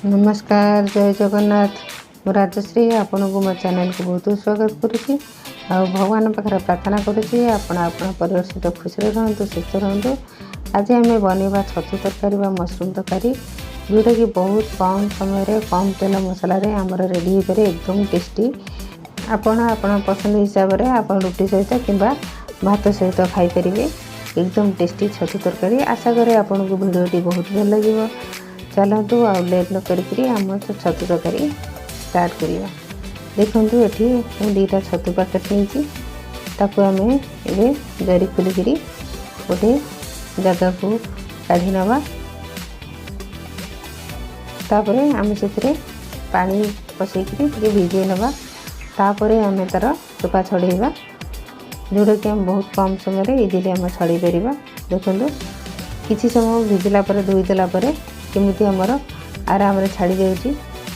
नमस्कार जय जगन्नाथ मु राजश्री आपण को मो चैनल को बहुत स्वागत करुच्ची आ भगवान पाखे प्रार्थना करुच्ची आपण परिवार सहित खुशी रहतु सुस्थ रहतु। आज आम बनवा छतु तरकारी मशरूम तरकारी जोटा कि बहुत कम समय कम तेल मसला आमर रेडी हो पारे एकदम टेस्टी। आपण पसंद हिसाब से आप रुटी सहित कि भात सहित खाईपर एकदम टेस्टी छतु तरकारी। आशा करें आपन को भिडियोटी बहुत भल लगे। चलतु आ लेट न करी आम छतु तरकारी स्टार्ट करवा। देखु ये दुईटा छतु पैकेट नहीं आम ए जरी खोलिक गोटे जगह को काढ़ी नवा। तापर आम से पानी पसईक भिजे नवा। तापर आम तार चोपा छड़ेवा जोटा कि आम बहुत कम समय इजिली आम छड़े पार। देखु किसी समय भिजला धोई देला केमिति आमर आराम छाड़ी जाऊँगी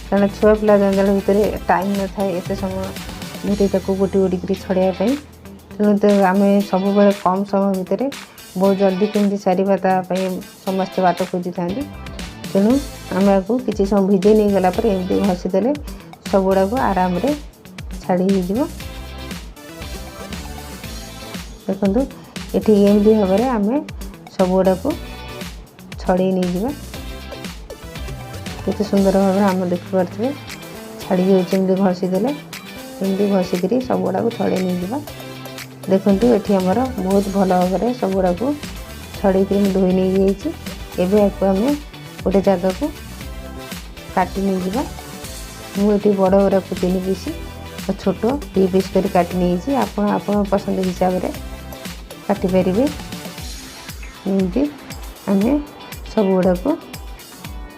कारण छुआ पिला जंजाल भितर टाइम न था एत समय धीरे गोटी गोटी छड़ाई। तेणु तो आम सब कम समय भितर बहुत जल्दी केमती सारिबा समस्ते बाट खोजी था। तेणु आम आपको किसी समय भिजे नहीं गला एमती घसीदे सब गुड़ा को आराम रे छाड़ी हो। देखु ये एमती भाव में आम सब गुड़ा को छड़े नहीं जावा। केते सुंदर भाव आम देखिपे छाड़ी जाऊँगी घसीदे एमती घसिक सब गुड़ा को छड़े नहीं जावा। देखु ये आमर बहुत भल भाव में सब गुड़ा को छड़े धोई नहीं जाइए। आपको आम गोटे जगह को काटी नहीं जावा। मुझे बड़ गुड़ा को 3 पीस और छोट 2 पीस कर काटी नहीं आप पसंद हिसाब से काटी पारे। एमती आम सब गुड़ा को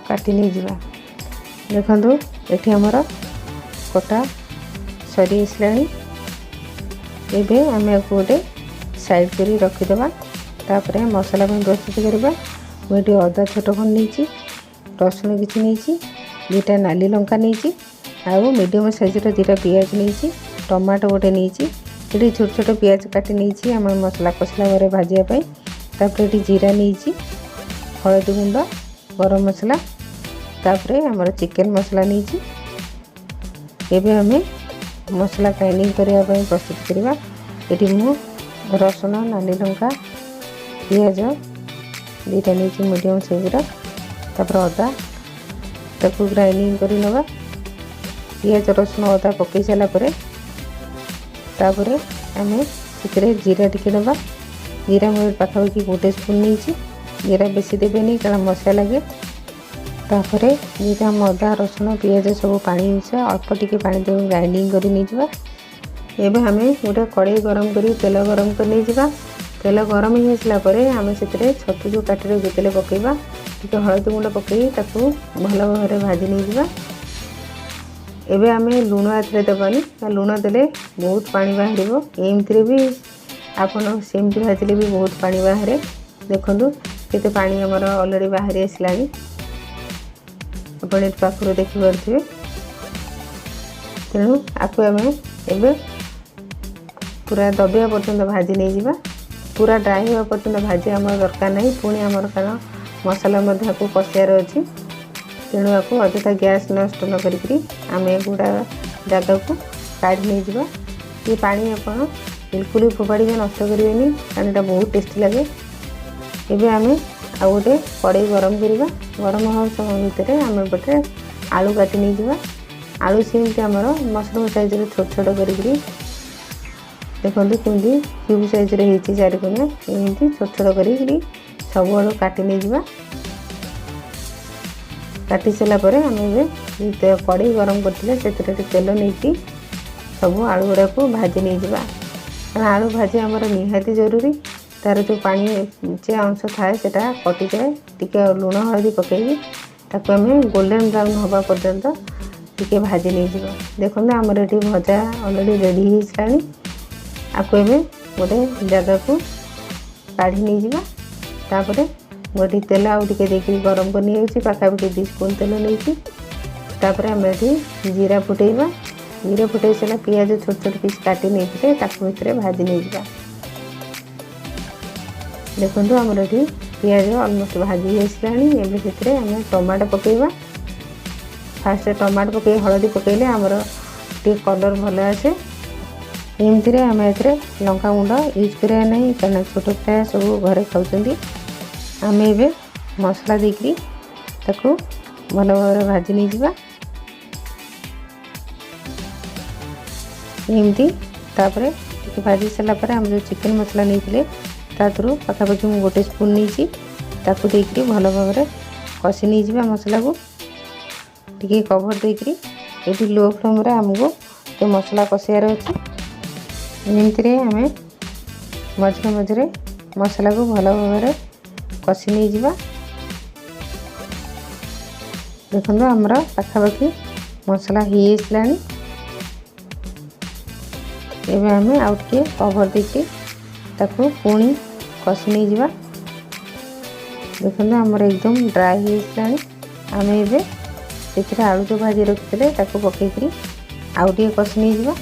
काटी नहीं जावा। देखु ये आमर कटा सरी आसला। आम गोटे साइड कर रखीदे। तापर मसला प्रस्तुत करवा। मुझे अदा छोट खंड नहीं रसुण किसी नहीं 2टा नाली लंका नहीं आउ मीडियम साइज 2टा पियाज नहीं टमाटो गोटे नहीं ये छोट छोट पियाज काटी नहीं आम मसला कसला भाव भाजापी। तापर ये जीरा नहीं हलदी गुंड गरम मसला तापर आमर चिकेन मसला नहीं। एबे आम मसला ग्राइंडिंग करने प्रस्तुत करवा। ये मु रसुण नाली लंका पियाज 2टा नहीं मीडियम साइज तापर अदा ताकू ग्राइंडिंग कर नवा। पियाज रसुण अदा पकई सारापर तापर आम से जीरा टिके नवा। जीरा मुझे पाखापाखि 1 स्पून नहीं जीरा बेसी देवेनि कारण मसला लगे। तापर ये आम अदा रसुण पियाज सब पानी मिस अल्प टिके पानी दे ग्राइंडिंग कर नहीं जावा। एबे आम गोटे कड़ाई गरम कर तेल गरम कर नहीं जावा। तेल गरम हो आसला आम से छतु जो काटी रखिले पकेबा टिके हलदी गुंड पकई ताकू भल भाव में भाजी नहीं जावा। एबे आम लुण आते देवानी लुण देले बहुत पानी बाहर एमती भी आपन सेमती भाजले भी बहुत पानी बाहर। देखु केते पानी आमर ऑलरेडी बाहर आसला अपने पाखर देखिपे। तेणु आपको आम एबे पूरा दबिया पर्यंत भाजी नहीं जावा। पूरा ड्राई हुआ पर्यंत भाजी आम दरकार नहीं पुणी आमर कारण मसला आपको कषार अच्छी। तेणु आपको अଯଥା गैस नष्ट न करी आम गुड़ा जगह को काढ़ी नहीं जावा। ये पानी आप बिल्कुल ही फोपाड़ी नष्ट करेंगे कारण यहाँ बहुत टेस्टी लगे। एबे आम आ गोटे कड़ाई गरम करवा। गरम होगा समय भितर आम पटे आलू काटी नहीं जावा। आलू सेमती आमर मशरूम साइज छोट छोट कर देखो कमी क्यूब साइज होती 4 कोनिया एमती छोट छोट कर सब आलू काटी नहीं जावा। काटी सारापर आम कड़ाई गरम करते से तेल नहीं सब आलू गुड़ा को भाजी नहीं जावा। कारण आलू भाजी आमर निहाती जरूरी। तार जो पानी चे अंश थाए से कटि जाए टिके लुण हलदी पकई ताको आम गोल्डन ब्राउन हवा पर्यंत टिके भाजी नहीं जावा। देखो आमर ये भजा ऑलरेडी रेडी हो सारी। आपको एवं गोटे जगह को काढ़ी नहीं जावा। तापर गोटे तेल आउ टे देखिए गरम कर पाखापाखि 2 स्पून तेल नहीं। तापर आम ये जीरा फुटेबा। जीरा फुटे सारा पियाज छोट छोट पीस काटी नहीं भितर भाजी नहीं जावा। देखो आमर ये पियाज अलमोस्ट भाजी आसला। एवं से टमाटो पकेबा। फास्ट टमाटो पकई हलदी पकईले आमर टे कलर भल आसे। एमती आम ए लंका गुंड यूज करा ना क्या छोट पिला सब घरे खाऊँ। आम ए मसला देकरी ताकू भल भाव भाजी नहीं जावा। एमती तापरे टिके भाजी सारा पर आम जो चिकेन मसला नहीं ताथरू पाखापाखि मु गोटे स्पून नहीं ताकू देकरी भल भाव कषि नहीं जावा। मसला को टिके कवर देकरी ये लो फ्लेम रे आमको तो मसला कषार अच्छे। एमती आम मझे मझे मसला को भल भाव कषि नहीं जावा। देखो आमर पाखापाखि मसला हो आसलानी। एबे आम आउ टे कवर देके ताकू पुणी कषि नहीं जावा। देखो आमर एकदम ड्राई हो आसलानी। आम ए आलू जो भाजी रखी ताकू पकईकरी आउ टे कषि नहीं जावा।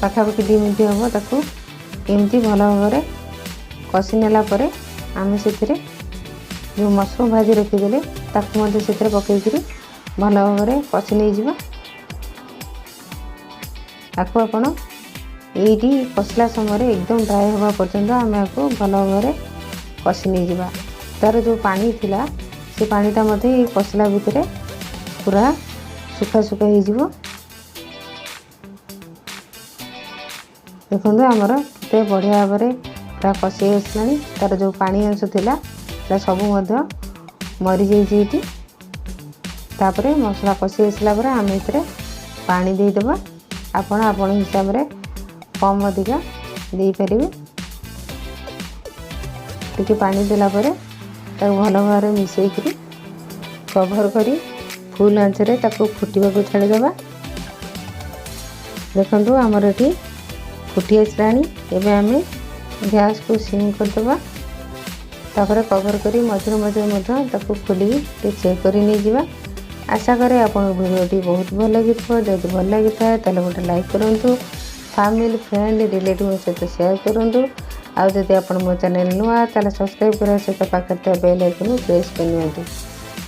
पाखापाखि 2 मिनट हम ताकू एमती भल भाव कषि नेला परे आम से जो मशरूम भाजी रखीदे ताकू से पकईकरी भल भाव कषि नहीं जावा। आपको आपण ये कषला समय एकदम ड्राई हवा पर्यंत आम आपको भल भाव कषि नहीं जावा। तार जो पानी थिला से पानीटा मत कषला भितर पूरा सुखा सुखा हो। देखो आमर के बढ़िया भाव पूरा कषि आसला। तार जो पानी अंश थिला सब मरी जाइए। तापर मसला कषि आसला आम ए पानी देदेबा। आपण आपण हिसाब रे कम अधिका दे पारिबे। टिके पानी देला परे ताको भल भाव मिसेकरी कवर करी फुल आंच रे ताको फुटिबा को छाड़ी देबा। देखंतु हमर एठी फुटी आसलानी। एबे आमे गैस को सिम कर देबा। तापर कवर करी मझे मझे ताको खोली टे चेक करी नहीं जावा। आशा करे आपन वीडियोटी बहुत भल लगी। जब भल लगी था गोटे लाइक करूँ। फैमिली फ्रेंड रिलेटिव सहित शेयर करूँ। आउ जदि आपन मो चैनल नुआ ताले सब्सक्राइब करा सहित पाखे बेल आइकन प्रेस करनी।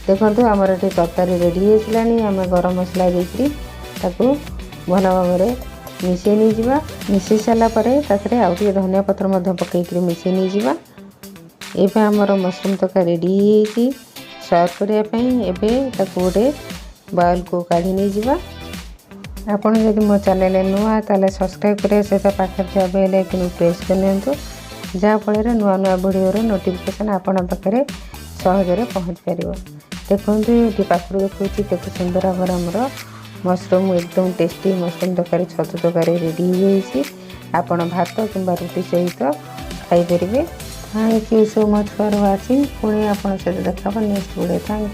देखो आमर ये तरकारी रेडी होसलानी। आम गरम मसला देकरी ताकू भल भाव मिसई नहीं जावा। मिसई सारापर आउ टे धनिया पत्र पकईकरी मिसई नहीं जावा। एबे आमर मशरूम तरकारी रेडी होती सर्व करने। एबे गोटे बाउल को काढ़ी नहीं जावा। आपन जदि मो चैनल नुआ ताले सब्सक्राइब करे सहित पाखे बेल आइकन प्रेस करनी। जहाँफल नुआ नुआ वीडियो नोटिफिकेशन आपण पाखे सहजरे पहुँच पार। देखो ये पाखर देखो केते सुंदर भाव आमर मशरूम एकदम टेस्टी मशरूम तरकारी छतु तरकारी रेडी होइछि। आपण भात किंबा रुटी सहित खाई परिबे। Thank you so much for watching. पुणी आपन सहित देखा नेक्स्ट वीडियो। Thank you.